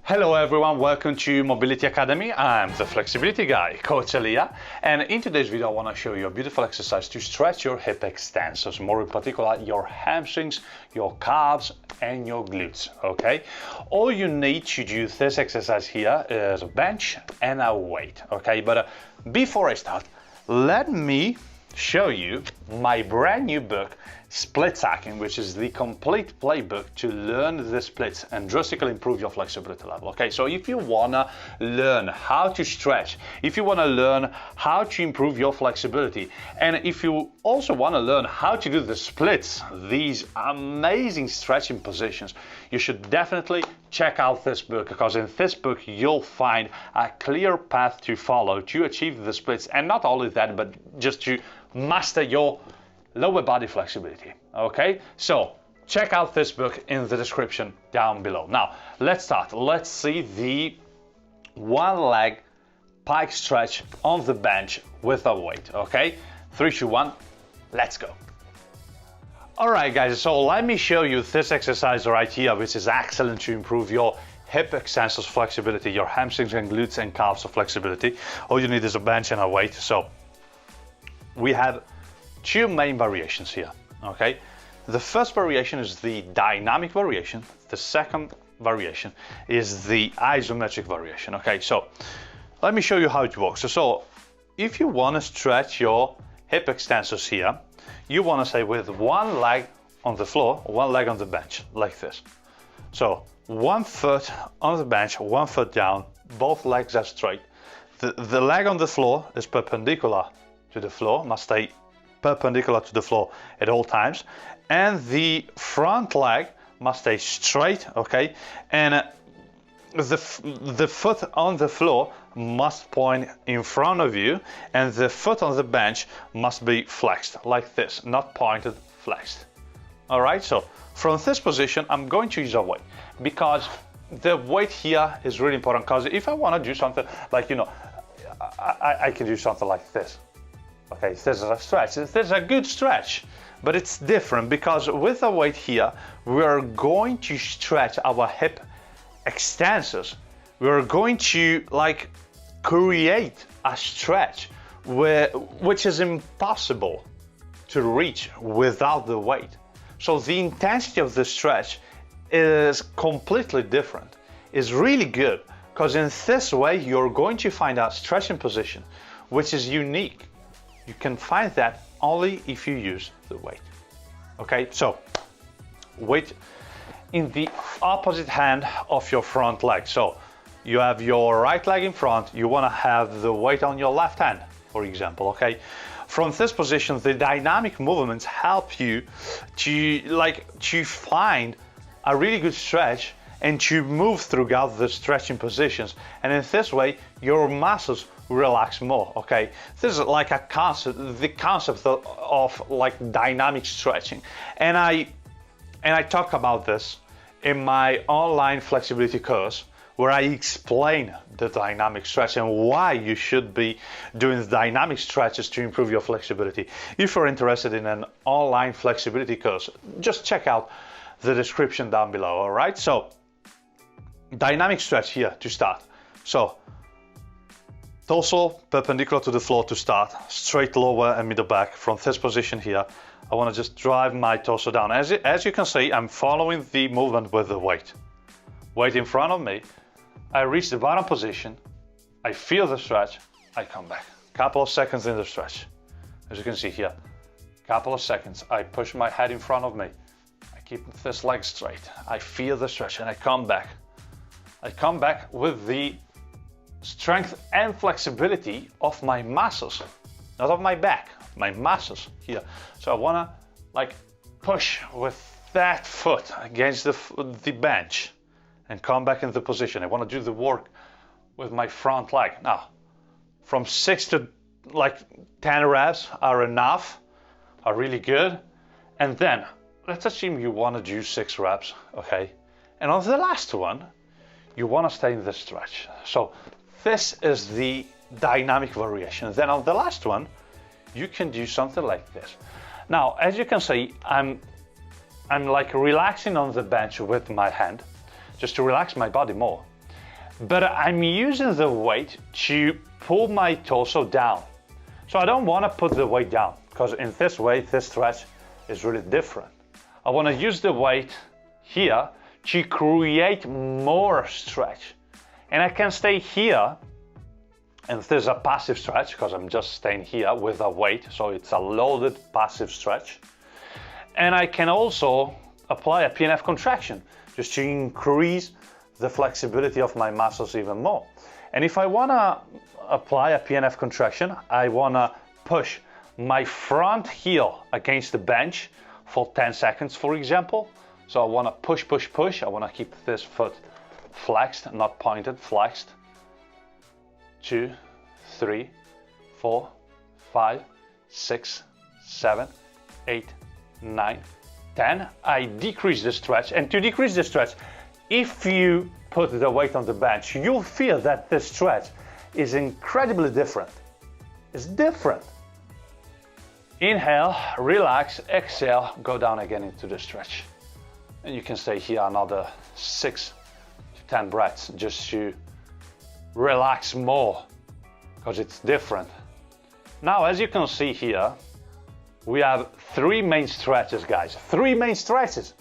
Hello everyone, welcome to Mobility Academy. I'm the flexibility guy, Coach Elia, and in today's video I want to show you a beautiful exercise to stretch your hip extensors, more in particular your hamstrings, your calves and your glutes, okay? All you need to do this exercise here is a bench and a weight, okay? But before I start, let me show you my brand new book, Split Stacking, which is the complete playbook to learn the splits and drastically improve your flexibility level. Okay, so if you wanna learn how to stretch, if you wanna learn how to improve your flexibility, and if you also wanna learn how to do the splits, these amazing stretching positions, you should definitely check out this book, because in this book you'll find a clear path to follow to achieve the splits, and not only that, but just to master your lower body flexibility. Okay, so check out this book in the description down below. Now let's start. Let's see the one leg pike stretch on the bench with a weight. Okay, 3, 2, 1, let's go. All right guys, so let me show you this exercise right here, which is excellent to improve your hip extensors flexibility, your hamstrings and glutes and calves flexibility. All you need is a bench and a weight. So we have two main variations here, okay? The first variation is the dynamic variation. The second variation is the isometric variation, okay? So let me show you how it works. So if you want to stretch your hip extensors here, you want to stay with one leg on the floor, one leg on the bench, like this. So 1 foot on the bench, 1 foot down, both legs are straight. The leg on the floor is perpendicular to the floor, must stay perpendicular to the floor at all times, and the front leg must stay straight, okay? And the foot on the floor must point in front of you, and the foot on the bench must be flexed like this, not pointed, flexed. All right, so from this position I'm going to use a weight, because the weight here is really important, because if I want to do something like, you know, I can do something like this. Okay, this is a stretch. This is a good stretch, but it's different, because with the weight here, we're going to stretch our hip extensors. We're going to like create a stretch which is impossible to reach without the weight. So the intensity of the stretch is completely different. It's really good, because in this way, you're going to find a stretching position which is unique. You can find that only if you use the weight. Okay, so weight in the opposite hand of your front leg. So you have your right leg in front, you want to have the weight on your left hand, for example, okay? From this position, the dynamic movements help you to find a really good stretch and to move throughout the stretching positions. And in this way, your muscles relax more, okay? This is like a concept, the concept of like dynamic stretching. And I talk about this in my online flexibility course, where I explain the dynamic stretch and why you should be doing dynamic stretches to improve your flexibility. If you're interested in an online flexibility course, just check out the description down below, all right? So dynamic stretch here to start. So torso perpendicular to the floor to start, straight lower and middle back. From this position here, I want to just drive my torso down. As you can see, I'm following the movement with the weight. Weight in front of me, I reach the bottom position, I feel the stretch, I come back. Couple of seconds in the stretch. As you can see here, couple of seconds, I push my head in front of me, I keep this leg straight, I feel the stretch and I come back. I come back with the strength and flexibility of my muscles, not of my back, my muscles here. So I wanna like push with that foot against the bench and come back into position. I wanna do the work with my front leg. Now, from 6 to like 10 reps are enough, are really good. And then let's assume you wanna do 6 reps, okay? And on the last one, you wanna stay in the stretch. So this is the dynamic variation. Then on the last one, you can do something like this. Now, as you can see, I'm like relaxing on the bench with my hand, just to relax my body more. but I'm using the weight to pull my torso down. So I don't want to put the weight down, because in this way, this stretch is really different. I want to use the weight here to create more stretch. And I can stay here, and this is a passive stretch, because I'm just staying here with a weight, so it's a loaded passive stretch. And I can also apply a PNF contraction, just to increase the flexibility of my muscles even more. And if I want to apply a PNF contraction, I want to push my front heel against the bench for 10 seconds, for example. So I want to push, push, push. I want to keep this foot flexed, not pointed, flexed. 2, 3, 4, 5, 6, 7, 8, 9, 10. I decrease the stretch, and to decrease the stretch, if you put the weight on the bench, you'll feel that the stretch is incredibly different. It's different. Inhale, relax, exhale, go down again into the stretch. And you can stay here another 6 to 10 breaths just to relax more, because it's different. Now, as you can see here, we have 3 main stretches, guys. 3 main stretches.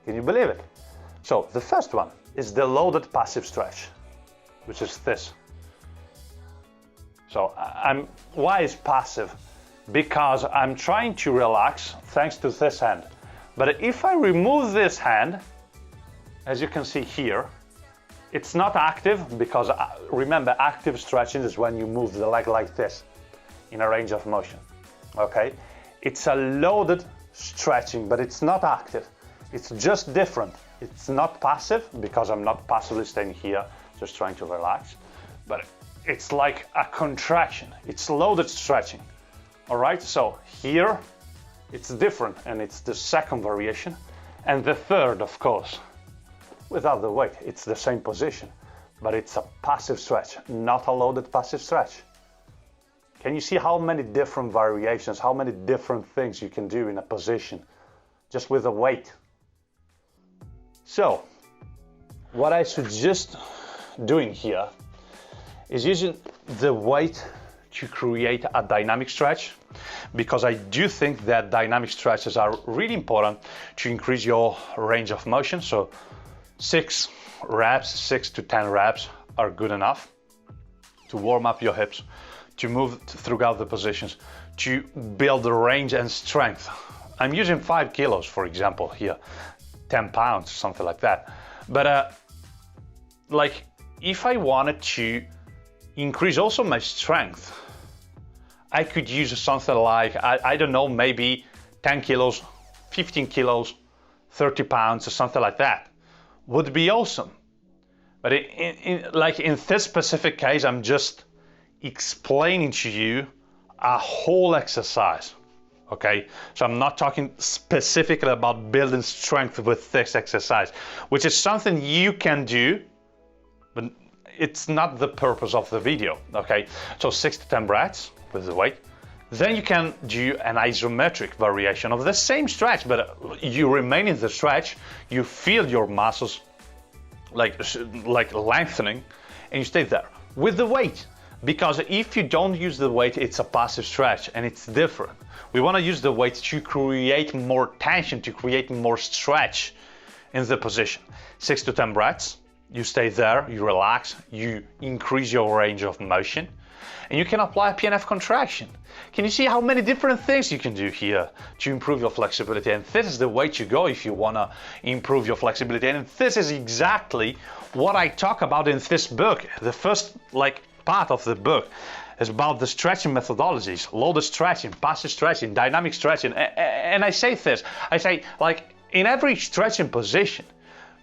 Can you believe it? So the first one is the loaded passive stretch, which is this. So why is passive? Because I'm trying to relax thanks to this hand. But if I remove this hand, as you can see here, it's not active, because remember, active stretching is when you move the leg like this in a range of motion. Okay? It's a loaded stretching, but it's not active. It's just different. It's not passive, because I'm not passively staying here, just trying to relax. But it's like a contraction. It's loaded stretching. All right, so here it's different, and it's the second variation. And the third, of course, without the weight, it's the same position, but it's a passive stretch, not a loaded passive stretch. Can you see how many different variations, how many different things you can do in a position just with a weight? So, what I suggest doing here is using the weight to create a dynamic stretch, because I do think that dynamic stretches are really important to increase your range of motion. So 6 reps, 6 to 10 reps are good enough to warm up your hips, to move throughout the positions, to build the range and strength. I'm using 5 kilos, for example, here, 10 pounds, something like that. But like, if I wanted to increase also my strength, I could use something like, I don't know, maybe 10 kilos, 15 kilos, 30 pounds, or something like that. Would be awesome. But in this specific case, I'm just explaining to you a whole exercise. Okay, so I'm not talking specifically about building strength with this exercise, which is something you can do, but it's not the purpose of the video. Okay, so 6 to 10 breaths with the weight. Then you can do an isometric variation of the same stretch, but you remain in the stretch, you feel your muscles like lengthening, and you stay there with the weight. Because if you don't use the weight, it's a passive stretch, and it's different. We want to use the weight to create more tension, to create more stretch in the position. 6 to 10 breaths, you stay there, you relax, you increase your range of motion, and you can apply a PNF contraction. Can you see how many different things you can do here to improve your flexibility? And this is the way to go if you want to improve your flexibility. And this is exactly what I talk about in this book. The first part of the book is about the stretching methodologies: loaded stretching, passive stretching, dynamic stretching. And I say this, I say, in every stretching position,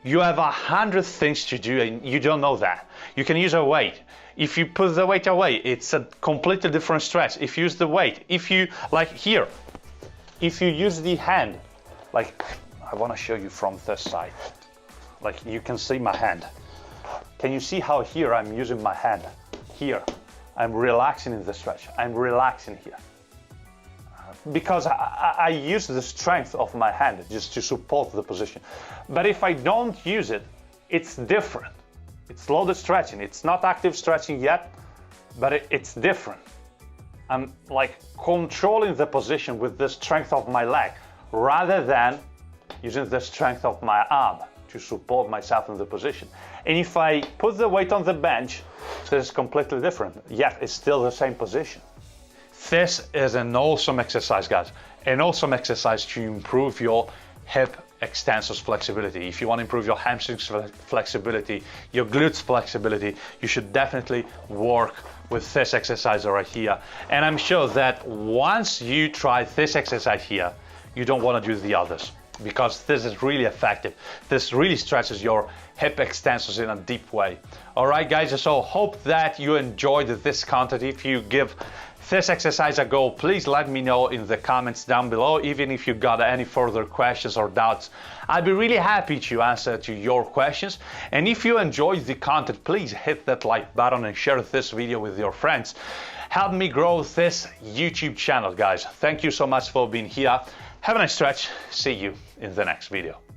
you have 100 things to do, and you don't know that. You can use a weight. If you put the weight away, it's a completely different stretch. If you use the weight, if you, here, if you use the hand, I want to show you from this side. You can see my hand. Can you see how here I'm using my hand? Here, I'm relaxing in the stretch. I'm relaxing here. Because I use the strength of my hand just to support the position. But if I don't use it, it's different. It's loaded stretching. It's not active stretching yet, but it's different. I'm like controlling the position with the strength of my leg rather than using the strength of my arm to support myself in the position. And if I put the weight on the bench, this is completely different, yet it's still the same position. This is an awesome exercise, guys. An awesome exercise to improve your hip extensors flexibility. If you want to improve your hamstrings flexibility, your glutes flexibility, you should definitely work with this exercise right here. And I'm sure that once you try this exercise here, you don't want to do the others, because this is really effective. This really stretches your hip extensors in a deep way. All right, guys, so hope that you enjoyed this content. If you give this exercise a go, please let me know in the comments down below. Even if you got any further questions or doubts, I'd be really happy to answer to your questions. And if you enjoyed the content, please hit that like button and share this video with your friends. Help me grow this YouTube channel, guys. Thank you so much for being here. Have a nice stretch. See you in the next video.